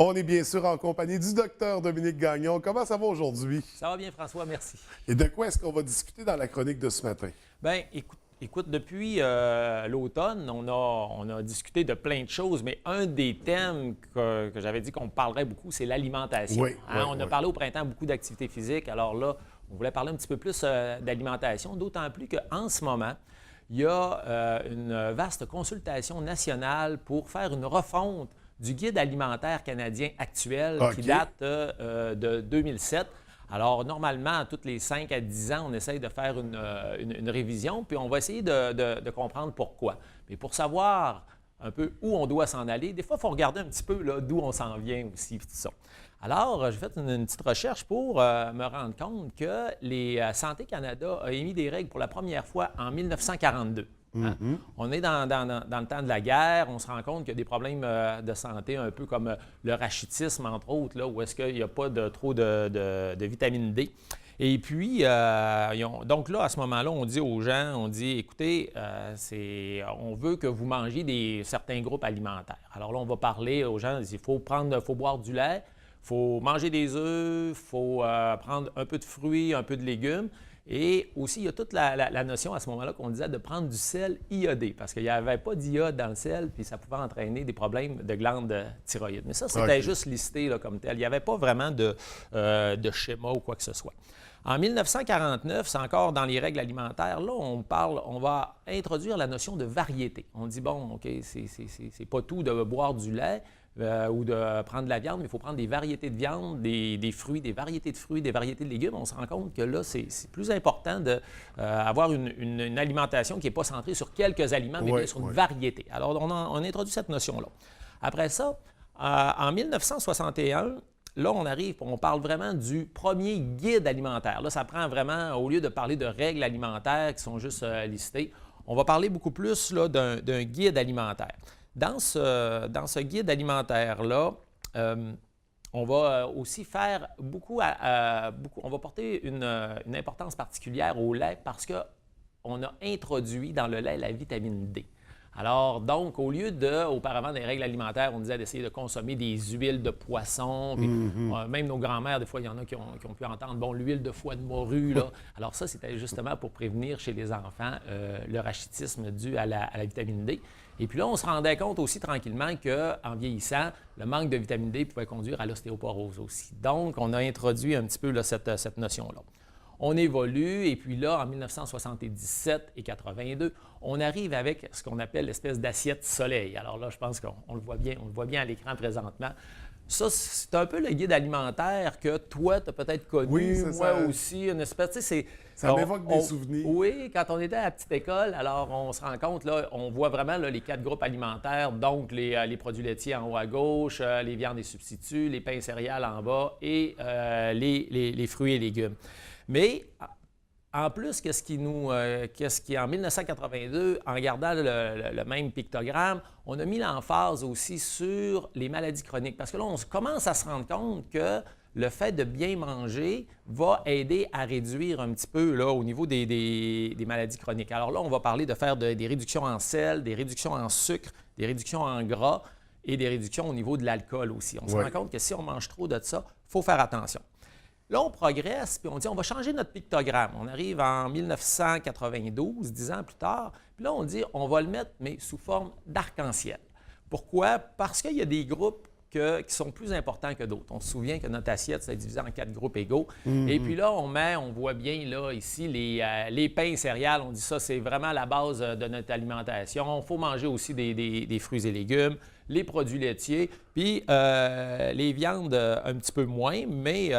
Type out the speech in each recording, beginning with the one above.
On est bien sûr en compagnie du docteur Dominique Gagnon. Comment ça va aujourd'hui? Ça va bien, François, merci. Et de quoi est-ce qu'on va discuter dans la chronique de ce matin? Bien, écoute, depuis l'automne, on a discuté de plein de choses, mais un des thèmes que j'avais dit qu'on parlerait beaucoup, c'est l'alimentation. Oui, On a parlé au printemps beaucoup d'activité physique. Alors là, on voulait parler un petit peu plus d'alimentation, d'autant plus qu'en ce moment, il y a une vaste consultation nationale pour faire une refonte du guide alimentaire canadien actuel qui date de 2007. Alors, normalement, toutes les 5 à 10 ans, on essaye de faire une révision, puis on va essayer de comprendre pourquoi. Mais pour savoir un peu où on doit s'en aller, des fois, il faut regarder un petit peu d'où on s'en vient aussi, tout ça. Alors, j'ai fait une petite recherche pour me rendre compte que les Santé Canada a émis des règles pour la première fois en 1942. On est dans le temps de la guerre, on se rend compte qu'il y a des problèmes de santé, un peu comme le rachitisme, entre autres, là, où est-ce qu'il n'y a pas trop de vitamine D. Et puis, donc là, à ce moment-là, on dit aux gens, on dit, écoutez, on veut que vous mangiez certains groupes alimentaires. Alors là, on va parler aux gens, il faut boire du lait, il faut manger des œufs, il faut prendre un peu de fruits, un peu de légumes. Et aussi, il y a toute la notion à ce moment-là qu'on disait de prendre du sel iodé, parce qu'il n'y avait pas d'iode dans le sel, puis ça pouvait entraîner des problèmes de glandes thyroïdes. Mais ça, c'était juste listé là, comme tel. Il n'y avait pas vraiment de schéma ou quoi que ce soit. En 1949, c'est encore dans les règles alimentaires, là, on va introduire la notion de variété. On dit, bon, OK, c'est pas tout de boire du lait, ou de prendre de la viande, mais il faut prendre des variétés de viande, des fruits, des variétés de fruits, des variétés de légumes. On se rend compte que là, c'est plus important d'avoir une alimentation qui n'est pas centrée sur quelques aliments, mais bien sur une variété. Alors, on introduit cette notion-là. Après ça, en 1961, là, on parle vraiment du premier guide alimentaire. Là, ça prend vraiment, au lieu de parler de règles alimentaires qui sont juste listées, on va parler beaucoup plus d'un guide alimentaire. Dans ce guide alimentaire-là, on va aussi faire beaucoup, on va porter une importance particulière au lait parce qu'on a introduit dans le lait la vitamine D. Alors, donc, au lieu auparavant, des règles alimentaires, on disait d'essayer de consommer des huiles de poisson. Puis, même nos grands-mères, des fois, il y en a qui ont pu entendre, bon, l'huile de foie de morue, là. Alors ça, c'était justement pour prévenir chez les enfants le rachitisme dû à la vitamine D. Et puis là, on se rendait compte aussi tranquillement qu'en vieillissant, le manque de vitamine D pouvait conduire à l'ostéoporose aussi. Donc, on a introduit un petit peu là, cette notion-là. On évolue, et puis là, en 1977 et 82, on arrive avec ce qu'on appelle l'espèce d'assiette soleil. Alors là, je pense qu'on le voit bien à l'écran présentement. Ça, c'est un peu le guide alimentaire que toi, tu as peut-être connu, moi aussi, une espèce, tu sais, ça m'évoque des souvenirs. Oui, quand on était à la petite école, alors on se rend compte, là, on voit vraiment là, les 4 groupes alimentaires, donc les produits laitiers en haut à gauche, les viandes et substituts, les pains et céréales en bas et les fruits et légumes. Mais en plus, qu'est-ce qui, en 1982, en gardant le même pictogramme, on a mis l'emphase aussi sur les maladies chroniques. Parce que là, on commence à se rendre compte que le fait de bien manger va aider à réduire un petit peu là, au niveau des maladies chroniques. Alors là, on va parler de faire des réductions en sel, des réductions en sucre, des réductions en gras et des réductions au niveau de l'alcool aussi. On se rend compte que si on mange trop de ça, il faut faire attention. Là, on progresse, puis on dit on va changer notre pictogramme. On arrive en 1992, 10 ans plus tard, puis là, on dit on va le mettre, mais sous forme d'arc-en-ciel. Pourquoi? Parce qu'il y a des groupes qui sont plus importants que d'autres. On se souvient que notre assiette, c'est divisé en 4 groupes égaux. Et puis là, on voit bien là, ici les pains et céréales. On dit ça, c'est vraiment la base de notre alimentation. Il faut manger aussi des fruits et légumes, les produits laitiers, puis les viandes un petit peu moins, mais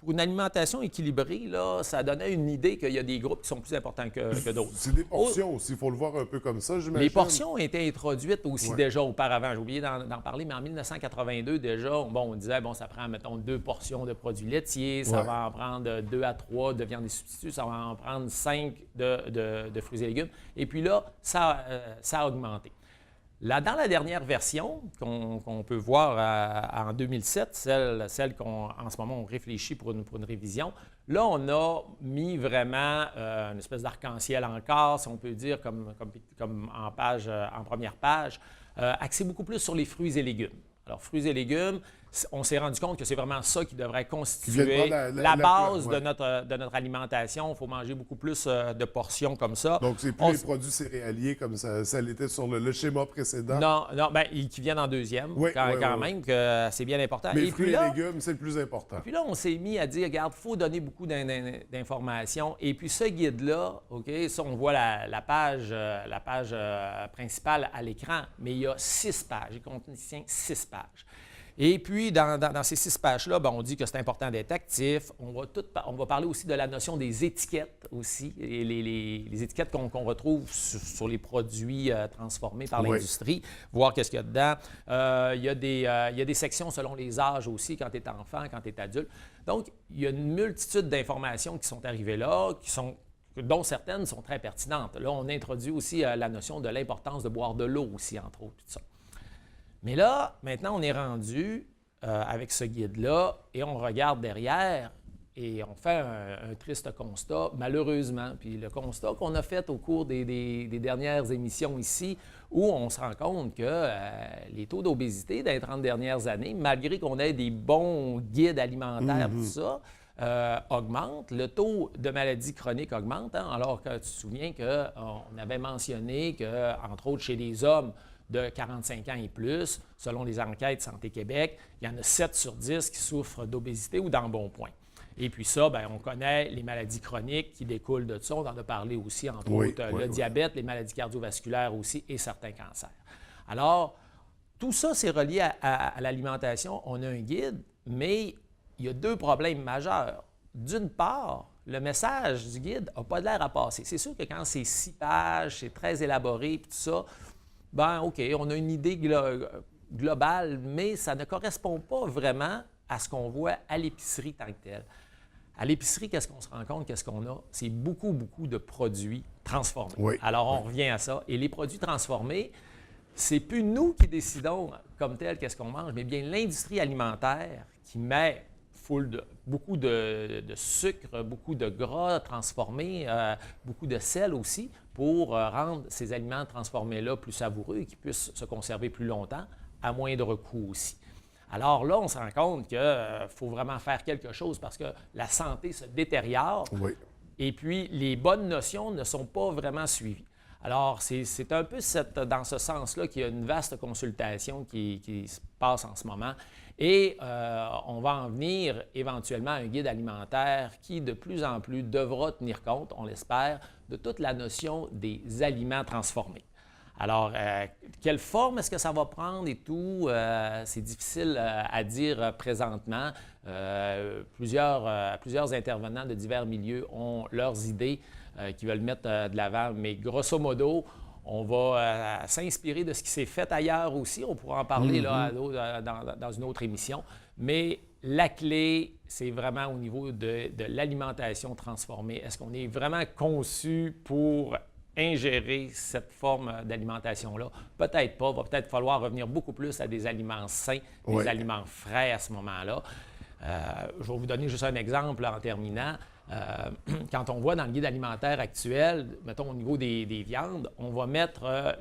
pour une alimentation équilibrée, là, ça donnait une idée qu'il y a des groupes qui sont plus importants que d'autres. C'est des portions aussi, il faut le voir un peu comme ça, j'imagine. Les portions ont été introduites aussi déjà auparavant. J'ai oublié d'en parler, mais en 1982, déjà, bon, on disait, bon, ça prend, mettons, 2 portions de produits laitiers, ça va en prendre 2 à 3 de viande et substituts, ça va en prendre 5 de fruits et légumes. Et puis là, ça a augmenté. Là, dans la dernière version qu'on peut voir en 2007, celle qu'en ce moment on réfléchit pour une révision, là, on a mis vraiment une espèce d'arc-en-ciel encore, si on peut dire, comme en première page, axé beaucoup plus sur les fruits et légumes. Alors, fruits et légumes, on s'est rendu compte que c'est vraiment ça qui devrait Qui constituer vient de la base ouais. de notre alimentation. Il faut manger beaucoup plus de portions comme ça. Donc, c'est plus les produits céréaliers comme ça l'était sur le schéma précédent. Non, bien, qui viennent en deuxième, Oui, quand oui. même, que c'est bien important. Mais Et fruits puis et là, légumes, c'est le plus important. puis là, on s'est mis à dire, regarde, il faut donner beaucoup d'informations. Et puis ce guide-là, OK, ça, on voit la page principale à l'écran, mais il y a 6 pages. Il contient 6 pages. Et puis, dans ces 6 pages-là, ben, on dit que c'est important d'être actif. On va parler aussi de la notion des étiquettes aussi, et les étiquettes qu'on retrouve sur les produits transformés par l'industrie, voir qu'est-ce qu'il y a dedans. Il y a des sections selon les âges aussi, quand tu es enfant, quand tu es adulte. Donc, il y a une multitude d'informations qui sont arrivées là, dont certaines sont très pertinentes. Là, on introduit aussi la notion de l'importance de boire de l'eau aussi, entre autres, tout ça. Mais là, maintenant, on est rendu avec ce guide-là et on regarde derrière et on fait un triste constat, malheureusement. Puis le constat qu'on a fait au cours des dernières émissions ici, où on se rend compte que les taux d'obésité dans les 30 dernières années, malgré qu'on ait des bons guides alimentaires, tout ça, augmente. Le taux de maladies chroniques augmente, hein, alors que tu te souviens qu'on avait mentionné que, entre autres, chez les hommes, de 45 ans et plus, selon les enquêtes Santé Québec, il y en a 7 sur 10 qui souffrent d'obésité ou d'embonpoint. Et puis ça, bien, on connaît les maladies chroniques qui découlent de ça. On en a parlé aussi, entre autres, le diabète, les maladies cardiovasculaires aussi et certains cancers. Alors, tout ça, c'est relié à l'alimentation. On a un guide, mais il y a 2 problèmes majeurs. D'une part, le message du guide n'a pas de l'air à passer. C'est sûr que quand c'est 6 pages, c'est très élaboré, puis tout ça, ben OK, on a une idée globale, mais ça ne correspond pas vraiment à ce qu'on voit à l'épicerie tant que tel. À l'épicerie, qu'est-ce qu'on se rend compte? Qu'est-ce qu'on a? C'est beaucoup de produits transformés. Oui, Alors, on revient à ça. Et les produits transformés, c'est plus nous qui décidons comme tel qu'est-ce qu'on mange, mais bien l'industrie alimentaire qui met beaucoup de sucre, beaucoup de gras transformés, beaucoup de sel aussi, pour rendre ces aliments transformés-là plus savoureux et qui puissent se conserver plus longtemps, à moindre coût aussi. Alors là, on se rend compte qu'il faut vraiment faire quelque chose parce que la santé se détériore et puis les bonnes notions ne sont pas vraiment suivies. Alors, c'est un peu dans ce sens-là qu'il y a une vaste consultation qui se passe en ce moment. Et on va en venir éventuellement à un guide alimentaire qui, de plus en plus, devra tenir compte, on l'espère, de toute la notion des aliments transformés. Alors, quelle forme est-ce que ça va prendre et tout, c'est difficile à dire présentement. Plusieurs intervenants de divers milieux ont leurs idées qu'ils veulent mettre de l'avant, mais grosso modo, on va s'inspirer de ce qui s'est fait ailleurs aussi. On pourra en parler là, dans une autre émission. Mais la clé, c'est vraiment au niveau de l'alimentation transformée. Est-ce qu'on est vraiment conçu pour ingérer cette forme d'alimentation-là? Peut-être pas. Il va peut-être falloir revenir beaucoup plus à des aliments sains, des aliments frais à ce moment-là. Je vais vous donner juste un exemple en terminant. Quand on voit dans le guide alimentaire actuel, mettons au niveau des viandes, on va mettre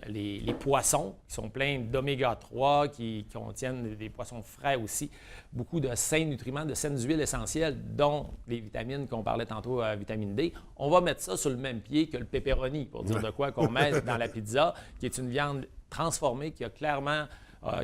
les poissons qui sont pleins d'oméga 3, qui contiennent des poissons frais aussi, beaucoup de sains nutriments, de saines huiles essentielles, dont les vitamines qu'on parlait tantôt, vitamine D. On va mettre ça sur le même pied que le pepperoni, pour dire de quoi qu'on met dans la pizza, qui est une viande transformée qui a clairement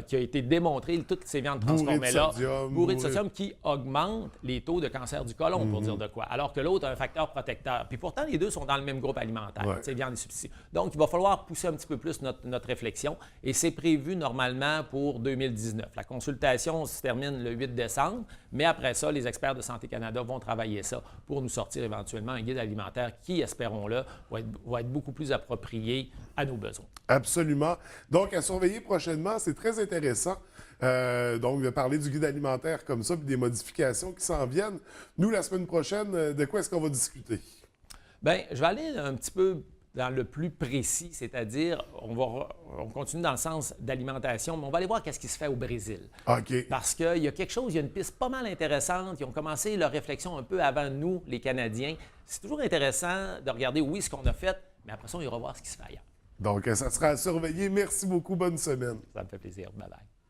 qui a été démontré, toutes ces viandes transformées-là, bourrées de sodium, qui augmentent les taux de cancer du côlon, pour dire de quoi, alors que l'autre a un facteur protecteur. Puis pourtant, les deux sont dans le même groupe alimentaire, ces viandes et substituts. Donc, il va falloir pousser un petit peu plus notre réflexion, et c'est prévu normalement pour 2019. La consultation se termine le 8 décembre, mais après ça, les experts de Santé Canada vont travailler ça pour nous sortir éventuellement un guide alimentaire qui, espérons-le, va être beaucoup plus approprié à nos besoins. Absolument. Donc, à surveiller prochainement, c'est très intéressant. Donc, de parler du guide alimentaire comme ça, puis des modifications qui s'en viennent. Nous, la semaine prochaine, de quoi est-ce qu'on va discuter? Bien, je vais aller un petit peu dans le plus précis, c'est-à-dire, on continue dans le sens d'alimentation, mais on va aller voir qu'est-ce qui se fait au Brésil. OK. Parce qu'il y a quelque chose, il y a une piste pas mal intéressante. Ils ont commencé leur réflexion un peu avant nous, les Canadiens. C'est toujours intéressant de regarder, oui, ce qu'on a fait, mais après ça, on ira voir ce qui se fait ailleurs. Donc, ça sera à surveiller. Merci beaucoup. Bonne semaine. Ça me fait plaisir. Bye bye.